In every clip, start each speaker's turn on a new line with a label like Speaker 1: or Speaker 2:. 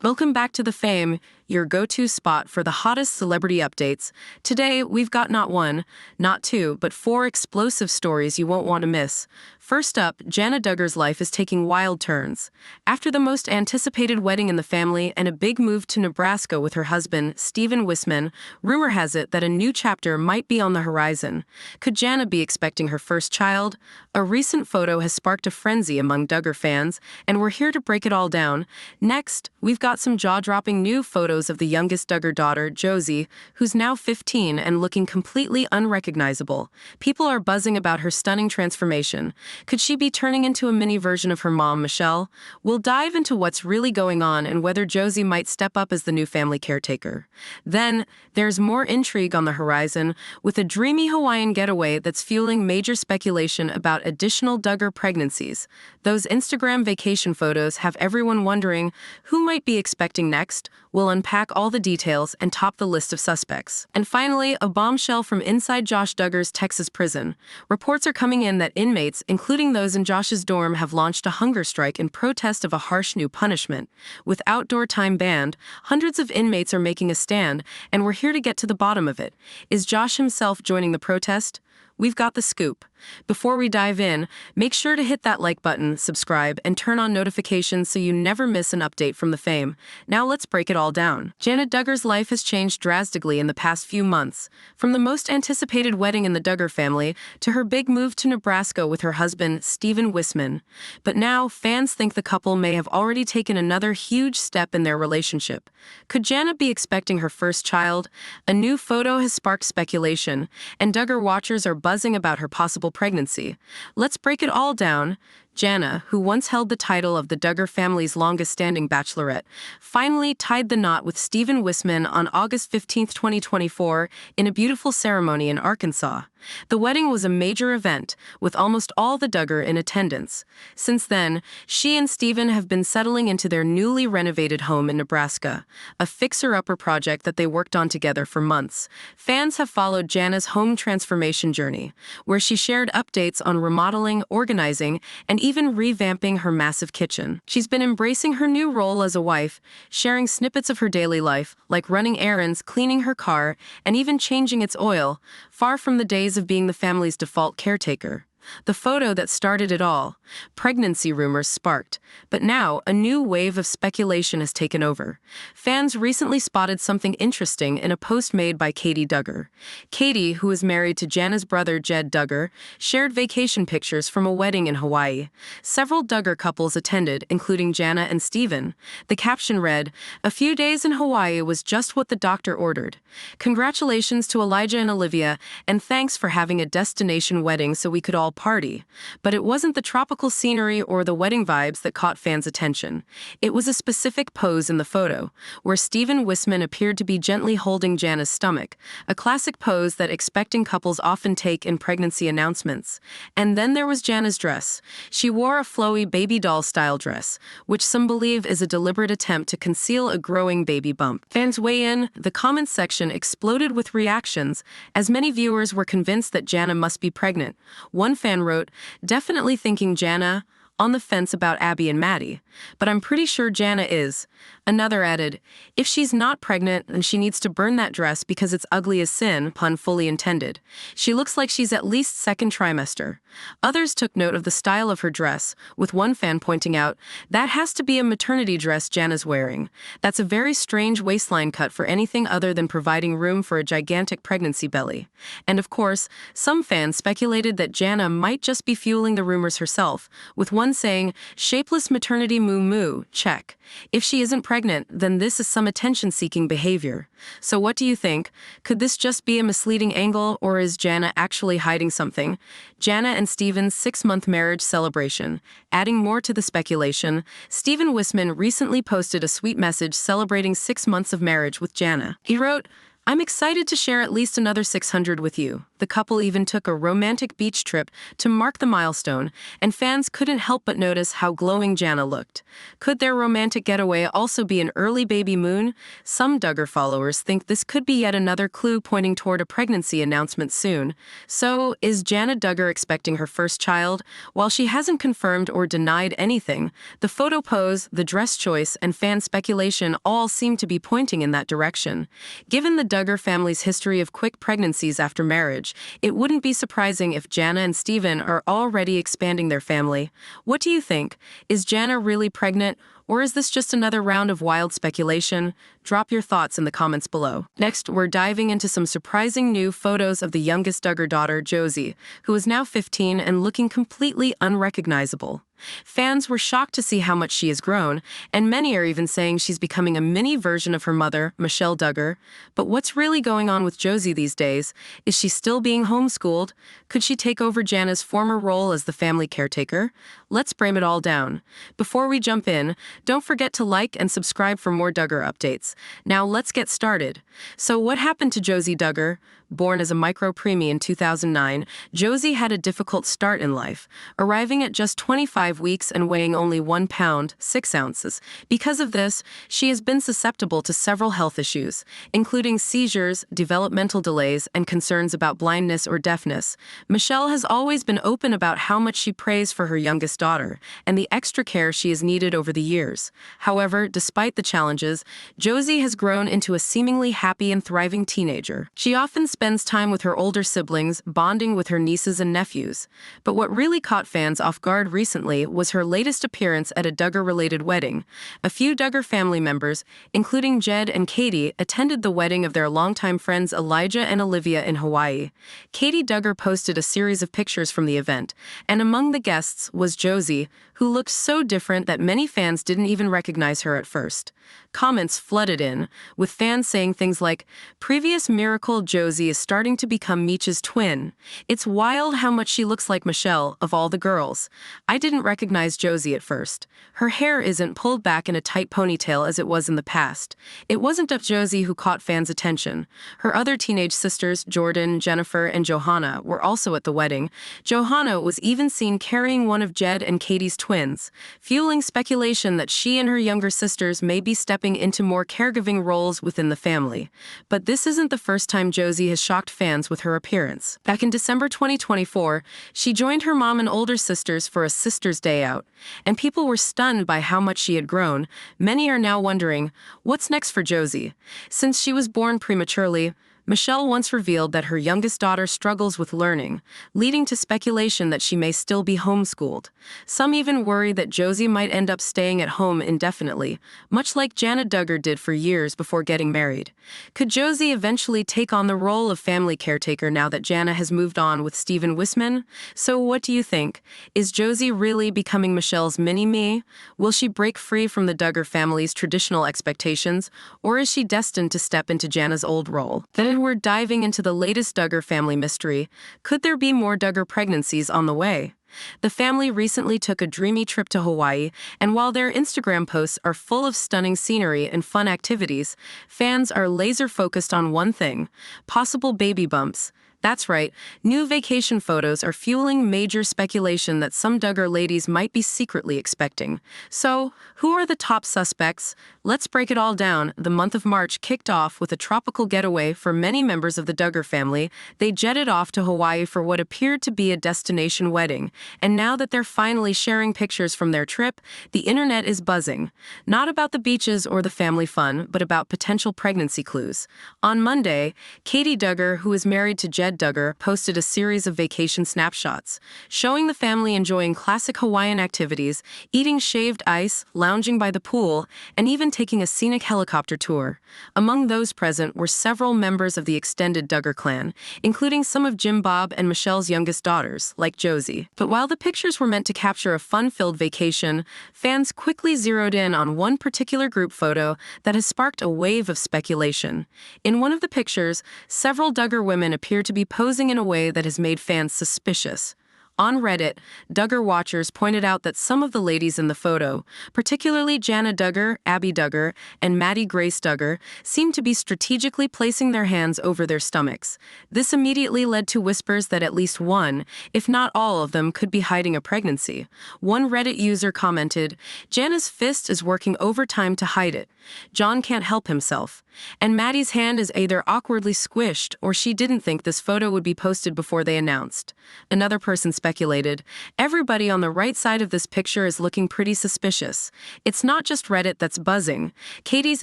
Speaker 1: Welcome back to The Fame, your go-to spot for the hottest celebrity updates. Today, we've got not one, not two, but four explosive stories you won't want to miss. First up, Jana Duggar's life is taking wild turns. After the most anticipated wedding in the family and a big move to Nebraska with her husband, Wissmann, rumor has it that a new chapter might be on the horizon. Could Jana be expecting her first child? A recent photo has sparked a frenzy among Duggar fans, and we're here to break it all down. Next, we've got some jaw-dropping new photos of the youngest Duggar daughter, Josie, who's now 15 and looking completely unrecognizable. People are buzzing about her stunning transformation. Could she be turning into a mini version of her mom, Michelle? We'll dive into what's really going on and whether Josie might step up as the new family caretaker. Then, there's more intrigue on the horizon, with a dreamy Hawaiian getaway that's fueling major speculation about additional Duggar pregnancies. Those Instagram vacation photos have everyone wondering who might be expecting next. We'll unpack all the details and top the list of suspects. And finally, a bombshell from inside Josh Duggar's Texas prison. Reports are coming in that inmates, including those in Josh's dorm, have launched a hunger strike in protest of a harsh new punishment. With outdoor time banned, hundreds of inmates are making a stand, and we're here to get to the bottom of it. Is Josh himself joining the protest? We've got the scoop. Before we dive in, make sure to hit that like button, subscribe, and turn on notifications so you never miss an update from The Fame. Now let's break it all down. Jana Duggar's life has changed drastically in the past few months, from the most anticipated wedding in the Duggar family to her big move to Nebraska with her husband, Wissmann. But now, fans think the couple may have already taken another huge step in their relationship. Could Jana be expecting her first child? A new photo has sparked speculation, and Duggar watchers are buzzing about her possible pregnancy. Let's break it all down. Jana, who once held the title of the Duggar family's longest-standing bachelorette, finally tied the knot with Wissmann on August 15, 2024, in a beautiful ceremony in Arkansas. The wedding was a major event, with almost all the Duggar in attendance. Since then, she and Steven have been settling into their newly renovated home in Nebraska, a fixer-upper project that they worked on together for months. Fans have followed Jana's home transformation journey, where she shared updates on remodeling, organizing, and even revamping her massive kitchen. She's been embracing her new role as a wife, sharing snippets of her daily life, like running errands, cleaning her car, and even changing its oil, far from the days of being the family's default caretaker. The photo that started it all, pregnancy rumors sparked, but now a new wave of speculation has taken over. Fans recently spotted something interesting in a post made by Katie Duggar. Katie, who is married to Jana's brother Jed Duggar, shared vacation pictures from a wedding in Hawaii. Several Duggar couples attended, including Jana and Steven. The caption read, "A few days in Hawaii was just what the doctor ordered. Congratulations to Elijah and Olivia, and thanks for having a destination wedding so we could all party." But it wasn't the tropical scenery or the wedding vibes that caught fans' attention. It was a specific pose in the photo, where Wissmann appeared to be gently holding Jana's stomach, a classic pose that expecting couples often take in pregnancy announcements. And then there was Jana's dress. She wore a flowy baby doll-style dress, which some believe is a deliberate attempt to conceal a growing baby bump. Fans weigh in. The comments section exploded with reactions, as many viewers were convinced that Jana must be pregnant. One fan wrote, "Definitely thinking Jana, on the fence about Abby and Maddie, but I'm pretty sure Jana is." Another added, "If she's not pregnant, then she needs to burn that dress because it's ugly as sin, pun fully intended. She looks like she's at least second trimester." Others took note of the style of her dress, with one fan pointing out, "That has to be a maternity dress Jana's wearing. That's a very strange waistline cut for anything other than providing room for a gigantic pregnancy belly." And of course, some fans speculated that Jana might just be fueling the rumors herself, with one saying, "Shapeless maternity moo-moo, check. If she isn't pregnant, then this is some attention-seeking behavior." So what do you think? Could this just be a misleading angle, or is Jana actually hiding something? Jana and Steven's 6-month marriage celebration. Adding more to the speculation, Wissmann recently posted a sweet message celebrating 6 months of marriage with Jana. He wrote, I'm excited to share at least another 600 with you. The couple even took a romantic beach trip to mark the milestone, and fans couldn't help but notice how glowing Jana looked. Could their romantic getaway also be an early baby moon? Some Duggar followers think this could be yet another clue pointing toward a pregnancy announcement soon. So, is Jana Duggar expecting her first child? While she hasn't confirmed or denied anything, the photo pose, the dress choice, and fan speculation all seem to be pointing in that direction. Given the Duggar family's history of quick pregnancies after marriage, it wouldn't be surprising if Jana and Steven are already expanding their family. What do you think? Is Jana really pregnant? Or is this just another round of wild speculation? Drop your thoughts in the comments below. Next, we're diving into some surprising new photos of the youngest Duggar daughter, Josie, who is now 15 and looking completely unrecognizable. Fans were shocked to see how much she has grown, and many are even saying she's becoming a mini version of her mother, Michelle Duggar. But what's really going on with Josie these days? Is she still being homeschooled? Could she take over Jana's former role as the family caretaker? Let's break it all down. Before we jump in, don't forget to like and subscribe for more Duggar updates. Now let's get started. So what happened to Josie Duggar? Born as a micro-preemie in 2009, Josie had a difficult start in life, arriving at just 25 weeks and weighing only 1 pound, 6 ounces. Because of this, she has been susceptible to several health issues, including seizures, developmental delays, and concerns about blindness or deafness. Michelle has always been open about how much she prays for her youngest daughter and the extra care she has needed over the years. However, despite the challenges, Josie has grown into a seemingly happy and thriving teenager. She often spends time with her older siblings, bonding with her nieces and nephews. But what really caught fans off guard recently was her latest appearance at a Duggar-related wedding. A few Duggar family members, including Jed and Katie, attended the wedding of their longtime friends Elijah and Olivia in Hawaii. Katie Duggar posted a series of pictures from the event, and among the guests was Josie, who looked so different that many fans didn't even recognize her at first. Comments flooded in, with fans saying things like, "Previous miracle Josie is starting to become Meech's twin. It's wild how much she looks like Michelle, of all the girls. I didn't recognize Josie at first. Her hair isn't pulled back in a tight ponytail as it was in the past. It wasn't just Josie who caught fans' attention. Her other teenage sisters, Jordan, Jennifer, and Johanna, were also at the wedding. Johanna was even seen carrying one of Jed and Katie's twins, fueling speculation that she and her younger sisters may be stepping into more caregiving roles within the family. But this isn't the first time Josie has shocked fans with her appearance. Back in December 2024, she joined her mom and older sisters for a Sister's Day out, and people were stunned by how much she had grown. Many are now wondering, what's next for Josie? Since she was born prematurely, Michelle once revealed that her youngest daughter struggles with learning, leading to speculation that she may still be homeschooled. Some even worry that Josie might end up staying at home indefinitely, much like Jana Duggar did for years before getting married. Could Josie eventually take on the role of family caretaker now that Jana has moved on with Steven Wissmann? So what do you think? Is Josie really becoming Michelle's mini-me? Will she break free from the Duggar family's traditional expectations, or is she destined to step into Jana's old role? Then we're diving into the latest Duggar family mystery. Could there be more Duggar pregnancies on the way? The family recently took a dreamy trip to Hawaii, and while their Instagram posts are full of stunning scenery and fun activities, fans are laser-focused on one thing: possible baby bumps. That's right, new vacation photos are fueling major speculation that some Duggar ladies might be secretly expecting. So, who are the top suspects? Let's break it all down. The month of March kicked off with a tropical getaway for many members of the Duggar family. They jetted off to Hawaii for what appeared to be a destination wedding, and now that they're finally sharing pictures from their trip, the internet is buzzing. Not about the beaches or the family fun, but about potential pregnancy clues. On Monday, Katie Duggar, who is married to Jed Duggar, posted a series of vacation snapshots, showing the family enjoying classic Hawaiian activities, eating shaved ice, lounging by the pool, and even taking a scenic helicopter tour. Among those present were several members of the extended Duggar clan, including some of Jim Bob and Michelle's youngest daughters, like Josie. But while the pictures were meant to capture a fun-filled vacation, fans quickly zeroed in on one particular group photo that has sparked a wave of speculation. In one of the pictures, several Duggar women appear to be posing in a way that has made fans suspicious. On Reddit, Duggar watchers pointed out that some of the ladies in the photo, particularly Jana Duggar, Abby Duggar, and Maddie Grace Duggar, seemed to be strategically placing their hands over their stomachs. This immediately led to whispers that at least one, if not all of them, could be hiding a pregnancy. One Reddit user commented, "Jana's fist is working overtime to hide it. John can't help himself. And Maddie's hand is either awkwardly squished or she didn't think this photo would be posted before they announced." Another person speculated, "Everybody on the right side of this picture is looking pretty suspicious. It's not just Reddit that's buzzing." Katie's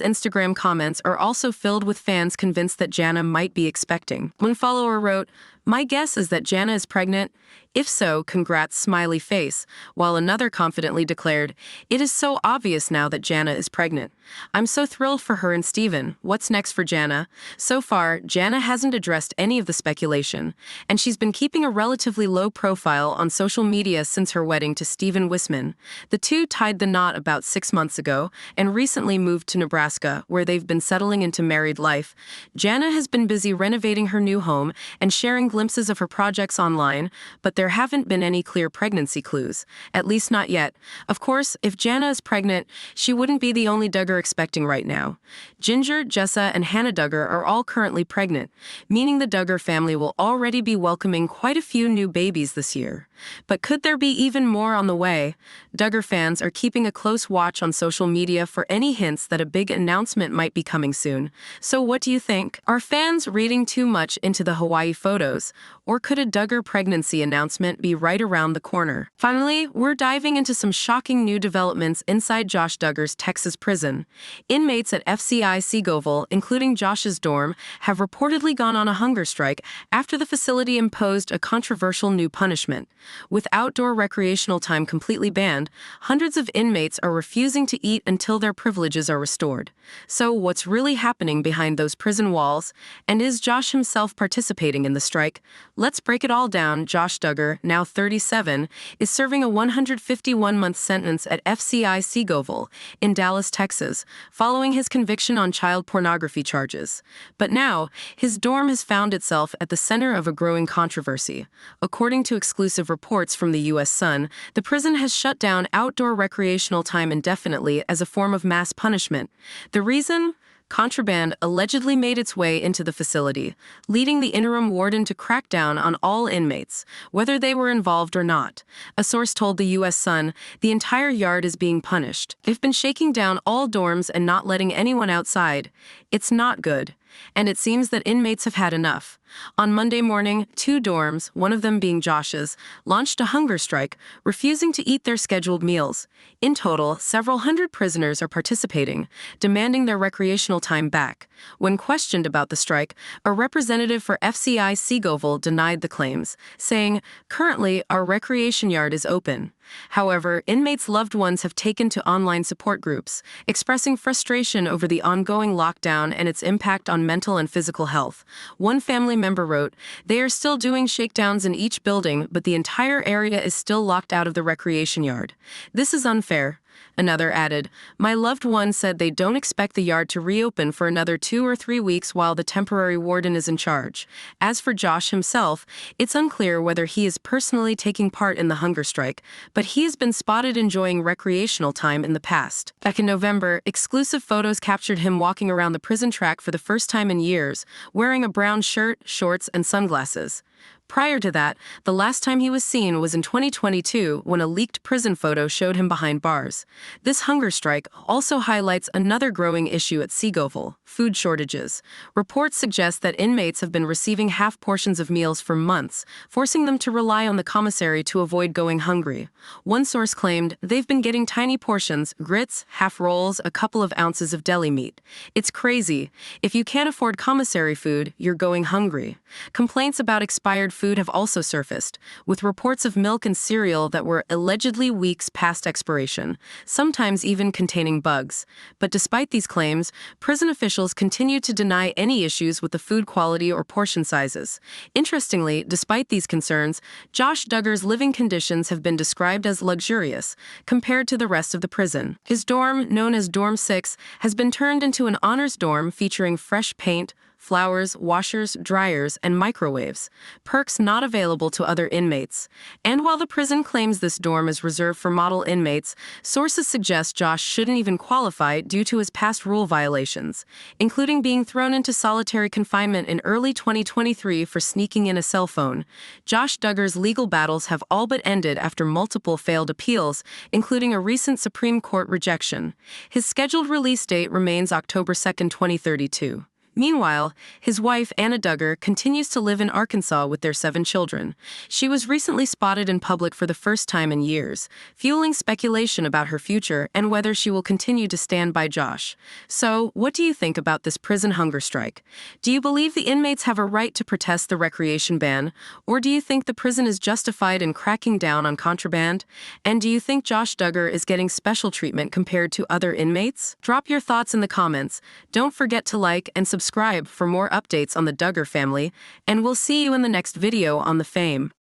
Speaker 1: Instagram comments are also filled with fans convinced that Jana might be expecting. One follower wrote, "My guess is that Jana is pregnant. If so, congrats, smiley face," while another confidently declared, "It is so obvious now that Jana is pregnant. I'm so thrilled for her and Steven. What's next for Jana?" So far, Jana hasn't addressed any of the speculation, and she's been keeping a relatively low profile on social media since her wedding to Steven Wissmann. The two tied the knot about 6 months ago and recently moved to Nebraska, where they've been settling into married life. Jana has been busy renovating her new home and sharing glimpses of her projects online, but there haven't been any clear pregnancy clues, at least not yet. Of course, if Jana is pregnant, she wouldn't be the only Duggar expecting right now. Ginger, Jessa, and Hannah Duggar are all currently pregnant, meaning the Duggar family will already be welcoming quite a few new babies this year. But could there be even more on the way? Duggar fans are keeping a close watch on social media for any hints that a big announcement might be coming soon. So what do you think? Are fans reading too much into the Hawaii photos? Or could a Duggar pregnancy announcement be right around the corner? Finally, we're diving into some shocking new developments inside Josh Duggar's Texas prison. Inmates at FCI Seagoville, including Josh's dorm, have reportedly gone on a hunger strike after the facility imposed a controversial new punishment. With outdoor recreational time completely banned, hundreds of inmates are refusing to eat until their privileges are restored. So what's really happening behind those prison walls? And is Josh himself participating in the strike? Let's break it all down. Josh Duggar, now 37, is serving a 151-month sentence at FCI Seagoville in Dallas, Texas, following his conviction on child pornography charges. But now, his dorm has found itself at the center of a growing controversy. According to exclusive reports from the U.S. Sun, the prison has shut down outdoor recreational time indefinitely as a form of mass punishment. The reason? Contraband allegedly made its way into the facility, leading the interim warden to crack down on all inmates, whether they were involved or not. A source told the U.S. Sun, "The entire yard is being punished. They've been shaking down all dorms and not letting anyone outside. It's not good. And it seems that inmates have had enough." On Monday morning, 2 dorms, one of them being Josh's, launched a hunger strike, refusing to eat their scheduled meals. In total, several hundred prisoners are participating, demanding their recreational time back. When questioned about the strike, a representative for FCI Seagoville denied the claims, saying, "Currently, our recreation yard is open." However, inmates' loved ones have taken to online support groups, expressing frustration over the ongoing lockdown and its impact on mental and physical health. One family member wrote, "They are still doing shakedowns in each building, but the entire area is still locked out of the recreation yard. This is unfair." Another added, "My loved one said they don't expect the yard to reopen for another 2 or 3 weeks while the temporary warden is in charge." As for Josh himself, it's unclear whether he is personally taking part in the hunger strike, but he has been spotted enjoying recreational time in the past. Back in November, exclusive photos captured him walking around the prison track for the first time in years, wearing a brown shirt, shorts, and sunglasses. Prior to that, the last time he was seen was in 2022 when a leaked prison photo showed him behind bars. This hunger strike also highlights another growing issue at Seagoville: food shortages. Reports suggest that inmates have been receiving half portions of meals for months, forcing them to rely on the commissary to avoid going hungry. One source claimed they've been getting tiny portions, grits, half rolls, a couple of ounces of deli meat. It's crazy. If you can't afford commissary food, you're going hungry. Complaints about expired food have also surfaced, with reports of milk and cereal that were allegedly weeks past expiration, sometimes even containing bugs. But despite these claims, prison officials continue to deny any issues with the food quality or portion sizes. Interestingly, despite these concerns, Josh Duggar's living conditions have been described as luxurious compared to the rest of the prison. His dorm, known as Dorm 6, has been turned into an honors dorm featuring fresh paint, flowers, washers, dryers, and microwaves, perks not available to other inmates. And while the prison claims this dorm is reserved for model inmates, sources suggest Josh shouldn't even qualify due to his past rule violations, including being thrown into solitary confinement in early 2023 for sneaking in a cell phone. Josh Duggar's legal battles have all but ended after multiple failed appeals, including a recent Supreme Court rejection. His scheduled release date remains October 2, 2032. Meanwhile, his wife, Jana Duggar, continues to live in Arkansas with their 7 children. She was recently spotted in public for the first time in years, fueling speculation about her future and whether she will continue to stand by Josh. So, what do you think about this prison hunger strike? Do you believe the inmates have a right to protest the recreation ban, or do you think the prison is justified in cracking down on contraband? And do you think Josh Duggar is getting special treatment compared to other inmates? Drop your thoughts in the comments. Don't forget to like and subscribe for more updates on the Duggar family, and we'll see you in the next video on the fame.